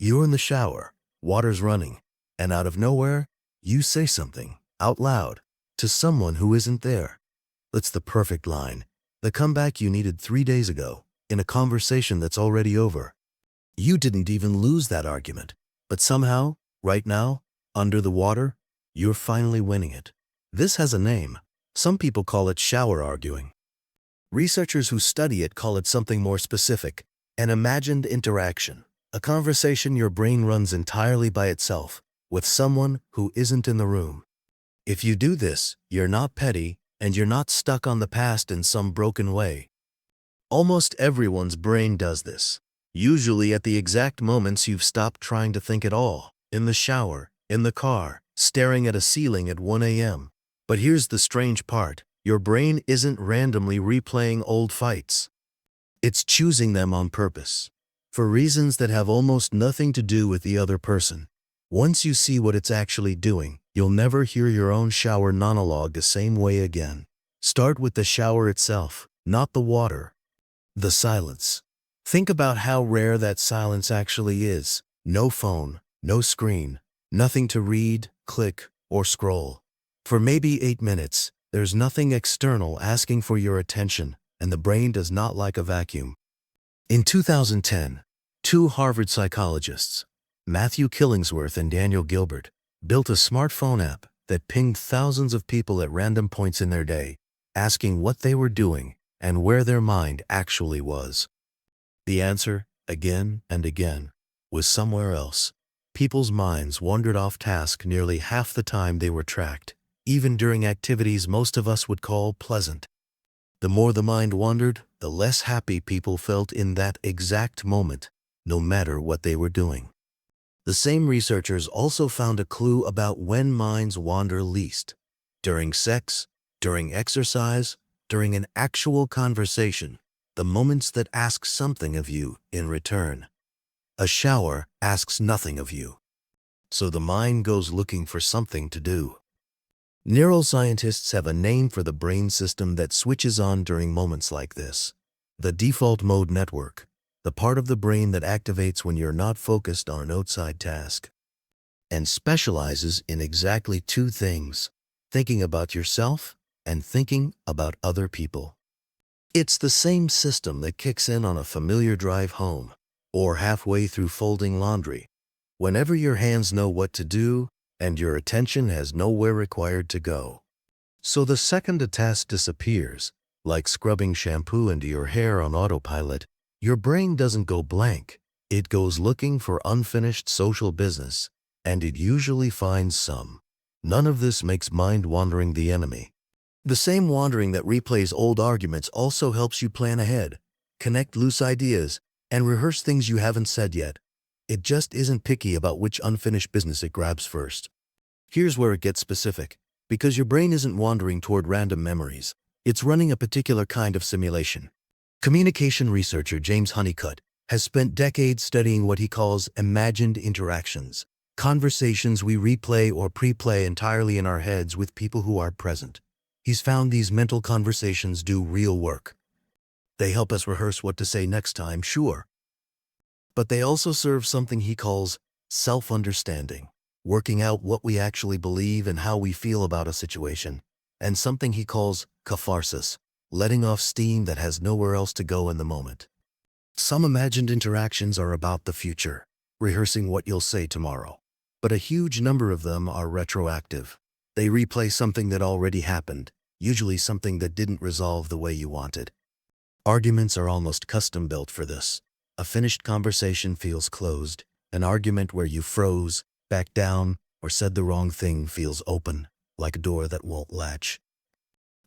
You're in the shower, water's running, and out of nowhere, you say something, out loud, to someone who isn't there. That's the perfect line, the comeback you needed 3 days ago, in a conversation that's already over. You didn't even lose that argument, but somehow, right now, under the water, you're finally winning it. This has a name. Some people call it shower arguing. Researchers who study it call it something more specific, an imagined interaction, a conversation your brain runs entirely by itself, with someone who isn't in the room. If you do this, you're not petty, and you're not stuck on the past in some broken way. Almost everyone's brain does this, usually at the exact moments you've stopped trying to think at all, in the shower, in the car, staring at a ceiling at 1 a.m. But here's the strange part. Your brain isn't randomly replaying old fights. It's choosing them on purpose, for reasons that have almost nothing to do with the other person. Once you see what it's actually doing, you'll never hear your own shower monologue the same way again. Start with the shower itself, not the water. The silence. Think about how rare that silence actually is. No phone, no screen, nothing to read, click, or scroll. For maybe 8 minutes, there's nothing external asking for your attention, and the brain does not like a vacuum. In 2010, two Harvard psychologists, Matthew Killingsworth and Daniel Gilbert, built a smartphone app that pinged thousands of people at random points in their day, asking what they were doing and where their mind actually was. The answer, again and again, was somewhere else. People's minds wandered off task nearly half the time they were tracked, even during activities most of us would call pleasant. The more the mind wandered, the less happy people felt in that exact moment, no matter what they were doing. The same researchers also found a clue about when minds wander least: during sex, during exercise, during an actual conversation, the moments that ask something of you in return. A shower asks nothing of you, so the mind goes looking for something to do. Neuroscientists have a name for the brain system that switches on during moments like this: the default mode network, the part of the brain that activates when you're not focused on an outside task, and specializes in exactly two things: thinking about yourself and thinking about other people. It's the same system that kicks in on a familiar drive home, or halfway through folding laundry, whenever your hands know what to do and your attention has nowhere required to go. So the second a task disappears, like scrubbing shampoo into your hair on autopilot, your brain doesn't go blank. It goes looking for unfinished social business, and it usually finds some. None of this makes mind wandering the enemy. The same wandering that replays old arguments also helps you plan ahead, connect loose ideas, and rehearse things you haven't said yet. It just isn't picky about which unfinished business it grabs first. Here's where it gets specific. Because your brain isn't wandering toward random memories, it's running a particular kind of simulation. Communication researcher James Honeycutt has spent decades studying what he calls imagined interactions, conversations we replay or pre-play entirely in our heads with people who are present. He's found these mental conversations do real work. They help us rehearse what to say next time, sure. But they also serve something he calls self-understanding, working out what we actually believe and how we feel about a situation, and something he calls catharsis, letting off steam that has nowhere else to go in the moment. Some imagined interactions are about the future, rehearsing what you'll say tomorrow, but a huge number of them are retroactive. They replay something that already happened, usually something that didn't resolve the way you wanted. Arguments are almost custom-built for this. A finished conversation feels closed. An argument where you froze, backed down, or said the wrong thing feels open, like a door that won't latch.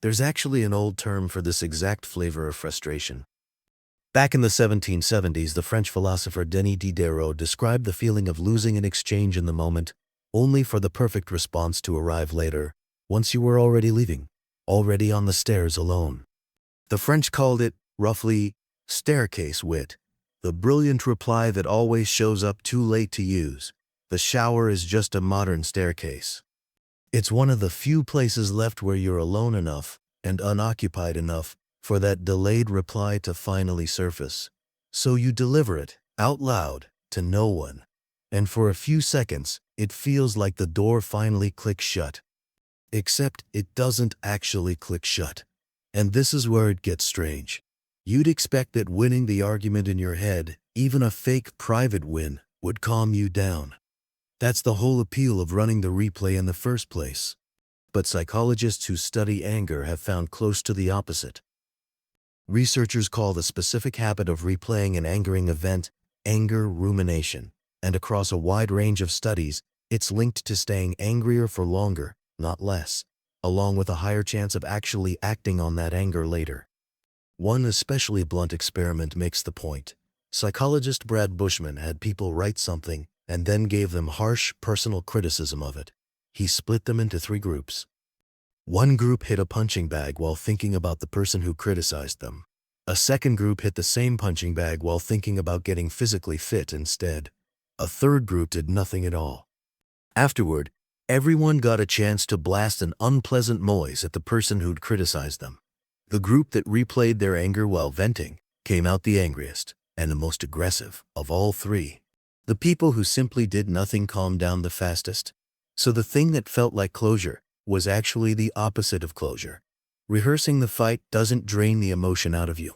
There's actually an old term for this exact flavor of frustration. Back in the 1770s, the French philosopher Denis Diderot described the feeling of losing an exchange in the moment, only for the perfect response to arrive later, once you were already leaving, already on the stairs alone. The French called it, roughly, staircase wit, the brilliant reply that always shows up too late to use. The shower is just a modern staircase. It's one of the few places left where you're alone enough and unoccupied enough for that delayed reply to finally surface. So you deliver it, out loud, to no one, And for a few seconds, it feels like the door finally clicks shut. Except it doesn't actually click shut. And this is where it gets strange. You'd expect that winning the argument in your head, even a fake private win, would calm you down. That's the whole appeal of running the replay in the first place. But psychologists who study anger have found close to the opposite. Researchers call the specific habit of replaying an angering event anger rumination, and across a wide range of studies, it's linked to staying angrier for longer, not less, along with a higher chance of actually acting on that anger later. One especially blunt experiment makes the point. Psychologist Brad Bushman had people write something and then gave them harsh personal criticism of it. He split them into 3 groups. One group hit a punching bag while thinking about the person who criticized them. A second group hit the same punching bag while thinking about getting physically fit instead. A third group did nothing at all. Afterward, everyone got a chance to blast an unpleasant noise at the person who'd criticized them. The group that replayed their anger while venting came out the angriest and the most aggressive of all 3. The people who simply did nothing calmed down the fastest. So the thing that felt like closure was actually the opposite of closure. Rehearsing the fight doesn't drain the emotion out of you.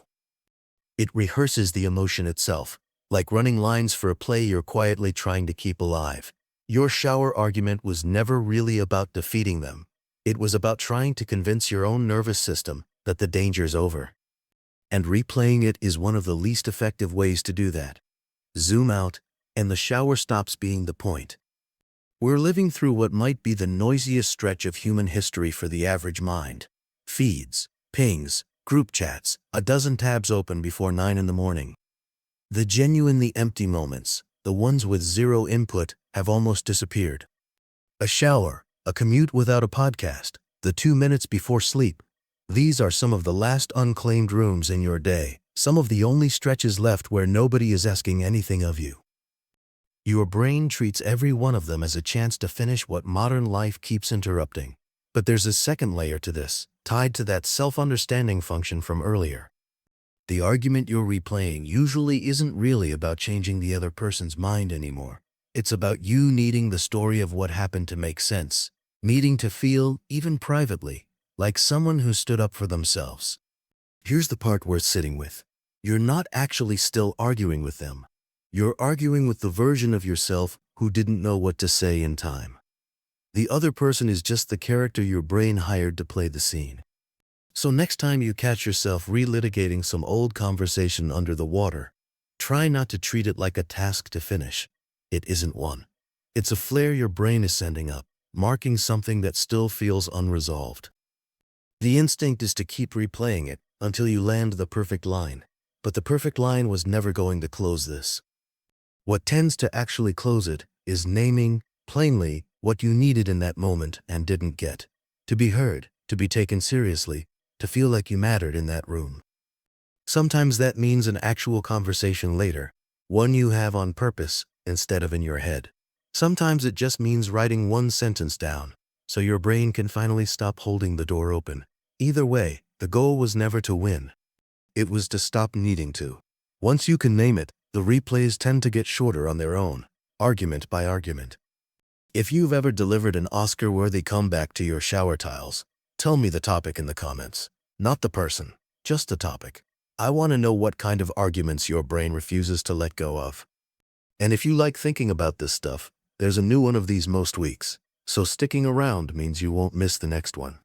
It rehearses the emotion itself, like running lines for a play you're quietly trying to keep alive. Your shower argument was never really about defeating them. It was about trying to convince your own nervous system that the danger's over. And replaying it is one of the least effective ways to do that. Zoom out, and the shower stops being the point. We're living through what might be the noisiest stretch of human history for the average mind. Feeds, pings, group chats, a dozen tabs open before 9 in the morning. The genuinely empty moments, the ones with zero input, have almost disappeared. A shower, a commute without a podcast, the 2 minutes before sleep. These are some of the last unclaimed rooms in your day, some of the only stretches left where nobody is asking anything of you. Your brain treats every one of them as a chance to finish what modern life keeps interrupting. But there's a second layer to this, tied to that self-understanding function from earlier. The argument you're replaying usually isn't really about changing the other person's mind anymore. It's about you needing the story of what happened to make sense, needing to feel, even privately, like someone who stood up for themselves. Here's the part worth sitting with. You're not actually still arguing with them. You're arguing with the version of yourself who didn't know what to say in time. The other person is just the character your brain hired to play the scene. So next time you catch yourself relitigating some old conversation under the water, try not to treat it like a task to finish. It isn't one. It's a flare your brain is sending up, marking something that still feels unresolved. The instinct is to keep replaying it until you land the perfect line. But the perfect line was never going to close this. What tends to actually close it is naming, plainly, what you needed in that moment and didn't get. To be heard, to be taken seriously, to feel like you mattered in that room. Sometimes that means an actual conversation later, one you have on purpose instead of in your head. Sometimes it just means writing one sentence down, so your brain can finally stop holding the door open. Either way, the goal was never to win. It was to stop needing to. Once you can name it, the replays tend to get shorter on their own, argument by argument. If you've ever delivered an Oscar-worthy comeback to your shower tiles, tell me the topic in the comments. Not the person, just the topic. I want to know what kind of arguments your brain refuses to let go of. And if you like thinking about this stuff, there's a new one of these most weeks, so sticking around means you won't miss the next one.